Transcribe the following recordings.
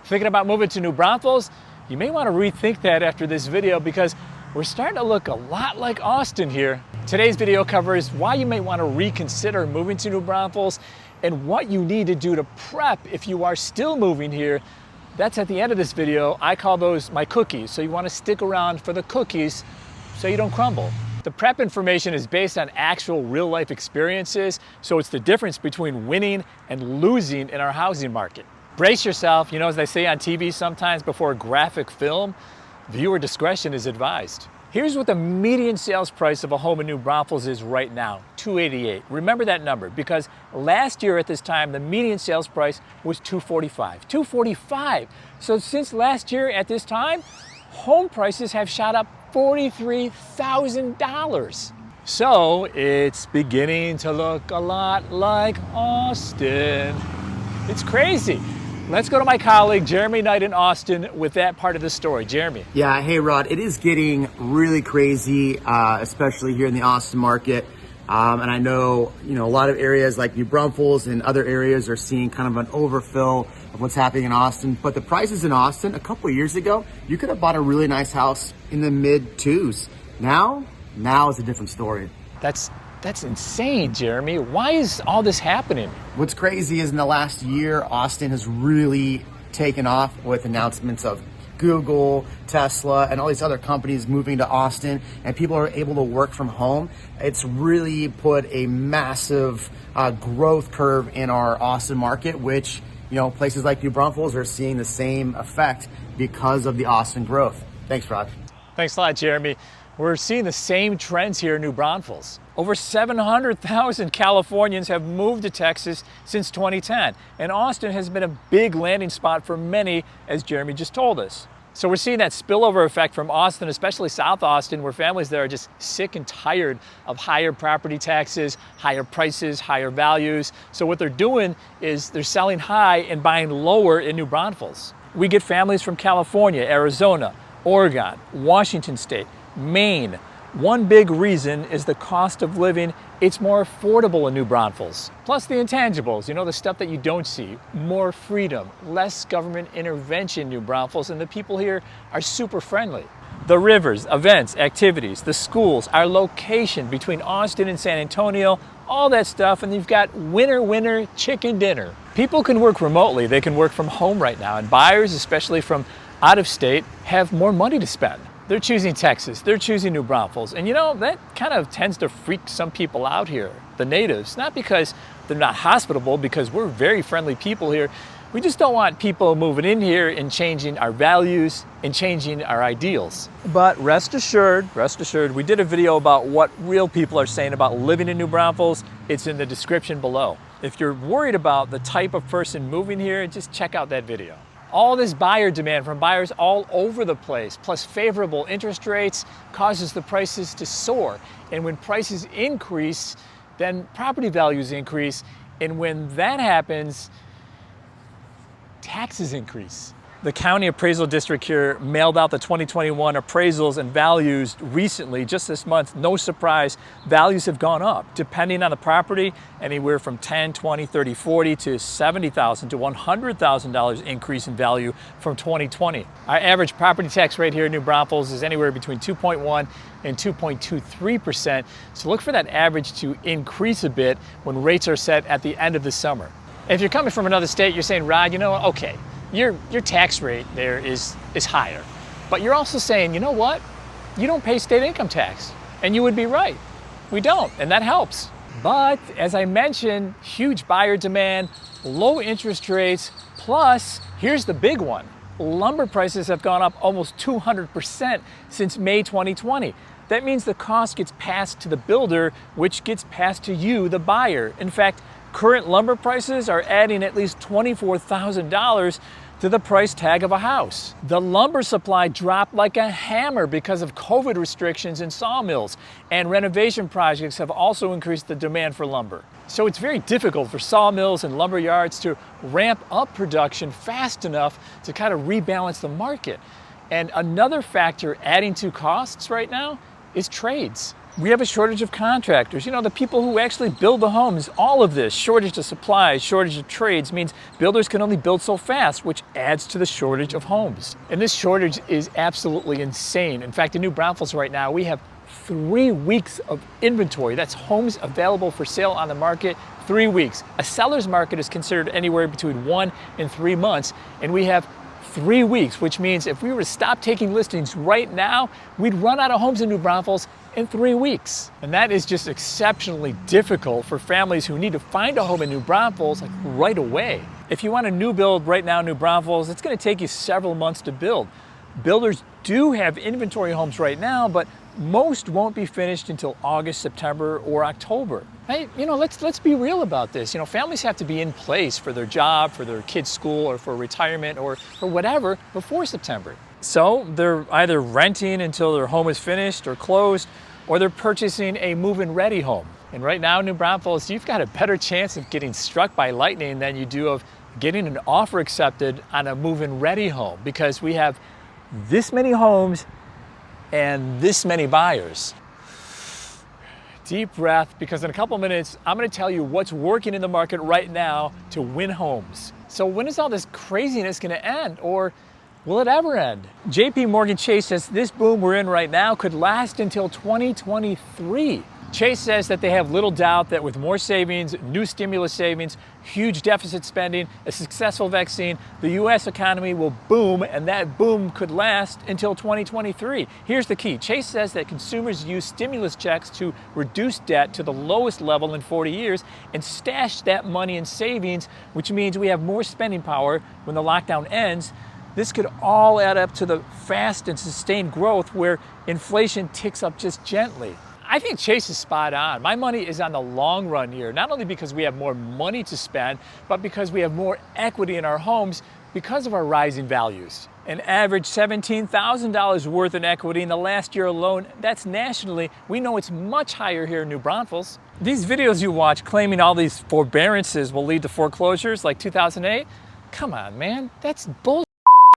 Thinking about moving to New Braunfels? You may want to rethink that after this video because we're starting to look a lot like Austin here. Today's video covers why you may want to reconsider moving to New Braunfels and what you need to do to prep if you are still moving here. That's at the end of this video. I call those my cookies, so you want to stick around for the cookies so you don't crumble. The prep information is based on actual real-life experiences, so it's the difference between winning and losing in our housing market. Brace yourself, you know, as they say on TV sometimes before a graphic film, viewer discretion is advised. Here's what the median sales price of a home in New Braunfels is right now, $288. Remember that number because last year at this time, the median sales price was $245. $245. So since last year at this time, home prices have shot up $43,000. So it's beginning to look a lot like Austin. It's crazy. Let's go to my colleague, Jeremy Knight in Austin with that part of the story. Jeremy. Yeah, hey Rod, it is getting really crazy, especially here in the Austin market. And I know, a lot of areas like New Braunfels and other areas are seeing kind of an overfill of what's happening in Austin. But the prices in Austin, a couple of years ago, you could have bought a really nice house in the mid twos. Now it's a different story. That's insane, Jeremy. Why is all this happening? What's crazy is in the last year, Austin has really taken off with announcements of Google, Tesla, and all these other companies moving to Austin, and people are able to work from home. It's really put a massive growth curve in our Austin market, which, places like New Braunfels are seeing the same effect because of the Austin growth. Thanks, Rod. Thanks a lot, Jeremy. We're seeing the same trends here in New Braunfels. Over 700,000 Californians have moved to Texas since 2010, and Austin has been a big landing spot for many, as Jeremy just told us. So we're seeing that spillover effect from Austin, especially South Austin, where families there are just sick and tired of higher property taxes, higher prices, higher values. So what they're doing is they're selling high and buying lower in New Braunfels. We get families from California, Arizona, Oregon, Washington State, Maine. One big reason is the cost of living. It's more affordable in New Braunfels. Plus the intangibles, the stuff that you don't see. More freedom, less government intervention in New Braunfels, and the people here are super friendly. The rivers, events, activities, the schools, our location between Austin and San Antonio, all that stuff, and you've got winner, chicken dinner. People can work remotely, they can work from home right now, and buyers, especially from out of state, have more money to spend. They're choosing Texas, they're choosing New Braunfels, and that kind of tends to freak some people out here, the natives, not because they're not hospitable, because we're very friendly people here. We just don't want people moving in here and changing our values and changing our ideals. But rest assured, we did a video about what real people are saying about living in New Braunfels. It's in the description below. If you're worried about the type of person moving here, just check out that video. All this buyer demand from buyers all over the place, plus favorable interest rates, causes the prices to soar. And when prices increase, then property values increase. And when that happens, taxes increase. The county appraisal district here mailed out the 2021 appraisals and values recently, just this month. No surprise, values have gone up, depending on the property, anywhere from $10,000, $20,000, $30,000, $40,000 to $70,000 to $100,000 increase in value from 2020. Our average property tax rate here in New Braunfels is anywhere between 2.1 and 2.23%. So look for that average to increase a bit when rates are set at the end of the summer. If you're coming from another state, you're saying, Rod, okay, your tax rate there is higher. But you're also saying, you know what? You don't pay state income tax. And you would be right. We don't, and that helps. But as I mentioned, huge buyer demand, low interest rates, plus, here's the big one. Lumber prices have gone up almost 200% since May 2020. That means the cost gets passed to the builder, which gets passed to you, the buyer. In fact, current lumber prices are adding at least $24,000 to the price tag of a house. The lumber supply dropped like a hammer because of COVID restrictions in sawmills, and renovation projects have also increased the demand for lumber. So it's very difficult for sawmills and lumber yards to ramp up production fast enough to kind of rebalance the market. And another factor adding to costs right now is trades. We have a shortage of contractors, the people who actually build the homes. All of this, shortage of supplies, shortage of trades, means builders can only build so fast, which adds to the shortage of homes. And this shortage is absolutely insane. In fact, in New Braunfels right now, we have 3 weeks of inventory. That's homes available for sale on the market, 3 weeks. A seller's market is considered anywhere between 1 and 3 months, and we have 3 weeks, which means if we were to stop taking listings right now, we'd run out of homes in New Braunfels in 3 weeks. And that is just exceptionally difficult for families who need to find a home in New Braunfels right away. If you want a new build right now in New Braunfels, it's going to take you several months to build. Builders do have inventory homes right now, but most won't be finished until August, September, or October. Hey, let's be real about this. Families have to be in place for their job, for their kids' school, or for retirement, or for whatever before September. So they're either renting until their home is finished or closed, or they're purchasing a move-in ready home. And right now in New Braunfels, you've got a better chance of getting struck by lightning than you do of getting an offer accepted on a move-in ready home, because we have this many homes and this many buyers. Deep breath, because in a couple minutes, I'm going to tell you what's working in the market right now to win homes. So when is all this craziness going to end, or will it ever end? JP Morgan Chase says this boom we're in right now could last until 2023. Chase says that they have little doubt that with more savings, new stimulus savings, huge deficit spending, a successful vaccine, the U.S. economy will boom, and that boom could last until 2023. Here's the key. Chase says that consumers use stimulus checks to reduce debt to the lowest level in 40 years and stash that money in savings, which means we have more spending power when the lockdown ends. This could all add up to the fast and sustained growth where inflation ticks up just gently. I think Chase is spot on. My money is on the long run here, not only because we have more money to spend, but because we have more equity in our homes because of our rising values. An average $17,000 worth in equity in the last year alone. That's nationally. We know it's much higher here in New Braunfels. These videos you watch claiming all these forbearances will lead to foreclosures like 2008, come on, man, that's bull.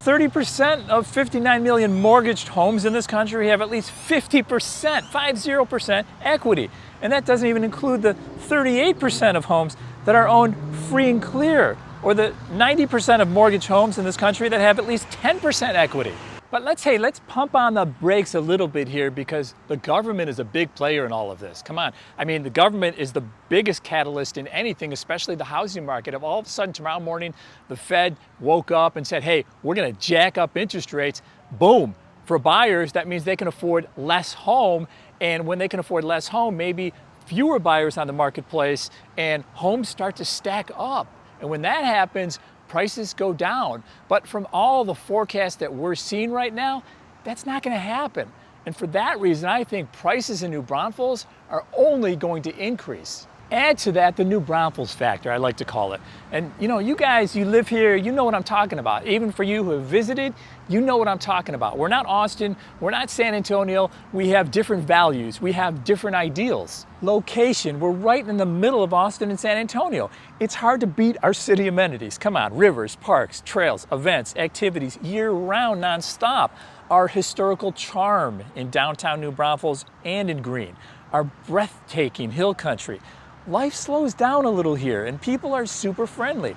30% of 59 million mortgaged homes in this country have at least 50% equity. And that doesn't even include the 38% of homes that are owned free and clear, or the 90% of mortgage homes in this country that have at least 10% equity. But let's pump on the brakes a little bit here, because the government is a big player in all of this. Come on. I mean, the government is the biggest catalyst in anything, especially the housing market. If all of a sudden tomorrow morning the Fed woke up and said, hey, we're going to jack up interest rates, boom. For buyers, that means they can afford less home. And when they can afford less home, maybe fewer buyers on the marketplace, and homes start to stack up. And when that happens, prices go down. But from all the forecasts that we're seeing right now, that's not going to happen. And for that reason, I think prices in New Braunfels are only going to increase. Add to that the New Braunfels factor, I like to call it. And you guys, you live here, you know what I'm talking about. Even for you who have visited, you know what I'm talking about. We're not Austin, we're not San Antonio. We have different values, we have different ideals. Location, we're right in the middle of Austin and San Antonio. It's hard to beat our city amenities. Come on, rivers, parks, trails, events, activities, year-round, nonstop. Our historical charm in downtown New Braunfels and in Green. Our breathtaking hill country. Life slows down a little here, and people are super friendly.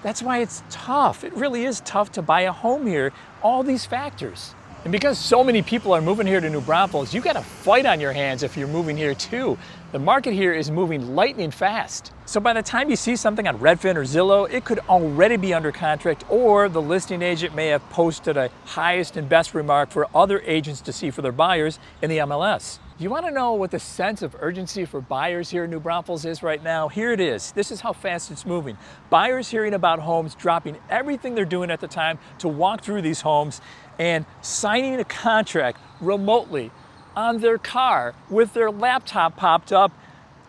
That's why it's tough. It really is tough to buy a home here, all these factors. And because so many people are moving here to New Braunfels, you got a fight on your hands if you're moving here too. The market here is moving lightning fast. So by the time you see something on Redfin or Zillow, it could already be under contract, or the listing agent may have posted a highest and best remark for other agents to see for their buyers in the MLS. You want to know what the sense of urgency for buyers here in New Braunfels is right now? Here it is. This is how fast it's moving. Buyers hearing about homes, dropping everything they're doing at the time to walk through these homes and signing a contract remotely on their car with their laptop popped up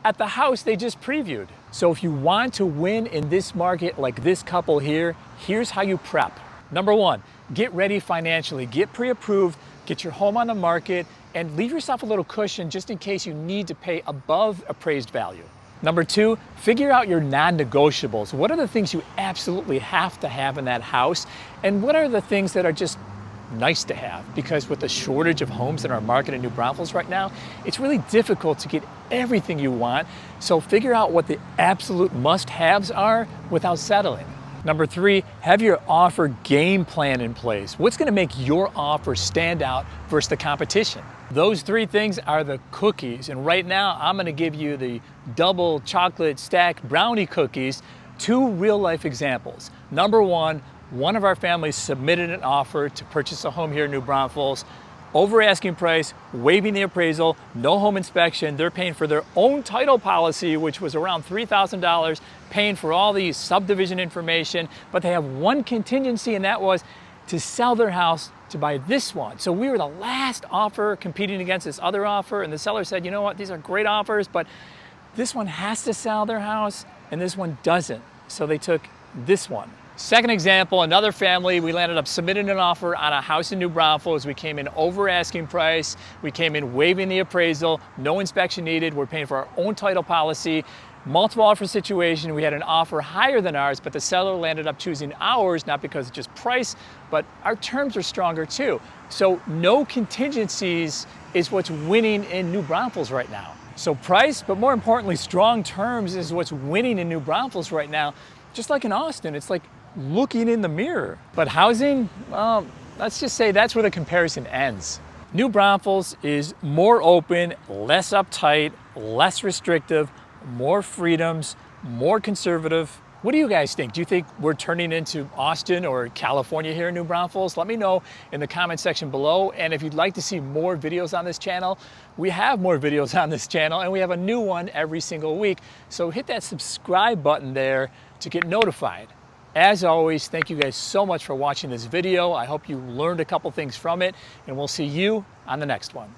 at the house they just previewed. So if you want to win in this market like this couple here, here's how you prep. Number one, get ready financially. Get pre-approved, get your home on the market, and leave yourself a little cushion just in case you need to pay above appraised value. Number two, figure out your non-negotiables. What are the things you absolutely have to have in that house? And what are the things that are just nice to have, because with the shortage of homes in our market in New Braunfels right now, it's really difficult to get everything you want. So figure out what the absolute must-haves are without settling. Number 3, have your offer game plan in place. What's going to make your offer stand out versus the competition? Those 3 things are the cookies. And right now, I'm going to give you the double chocolate stack brownie cookies, 2 real-life examples. Number 1, one of our families submitted an offer to purchase a home here in New Braunfels, over asking price, waiving the appraisal, no home inspection. They're paying for their own title policy, which was around $3,000, paying for all the subdivision information, but they have one contingency, and that was to sell their house to buy this one. So we were the last offer competing against this other offer, and the seller said, you know what, these are great offers, but this one has to sell their house and this one doesn't. So they took this one. Second example, another family, we landed up submitting an offer on a house in New Braunfels. We came in over asking price. We came in waiving the appraisal, no inspection needed. We're paying for our own title policy. Multiple offer situation. We had an offer higher than ours, but the seller landed up choosing ours, not because of just price, but our terms are stronger too. So no contingencies is what's winning in New Braunfels right now. So price, but more importantly, strong terms is what's winning in New Braunfels right now. Just like in Austin, it's like looking in the mirror. But housing, well, let's just say that's where the comparison ends. New Braunfels is more open, less uptight, less restrictive, more freedoms, more conservative. What do you guys think? Do you think we're turning into Austin or California here in New Braunfels? Let me know in the comment section below. And if you'd like to see more videos on this channel, we have more videos on this channel, and we have a new one every single week. So hit that subscribe button there to get notified. As always, thank you guys so much for watching this video. I hope you learned a couple things from it, and we'll see you on the next one.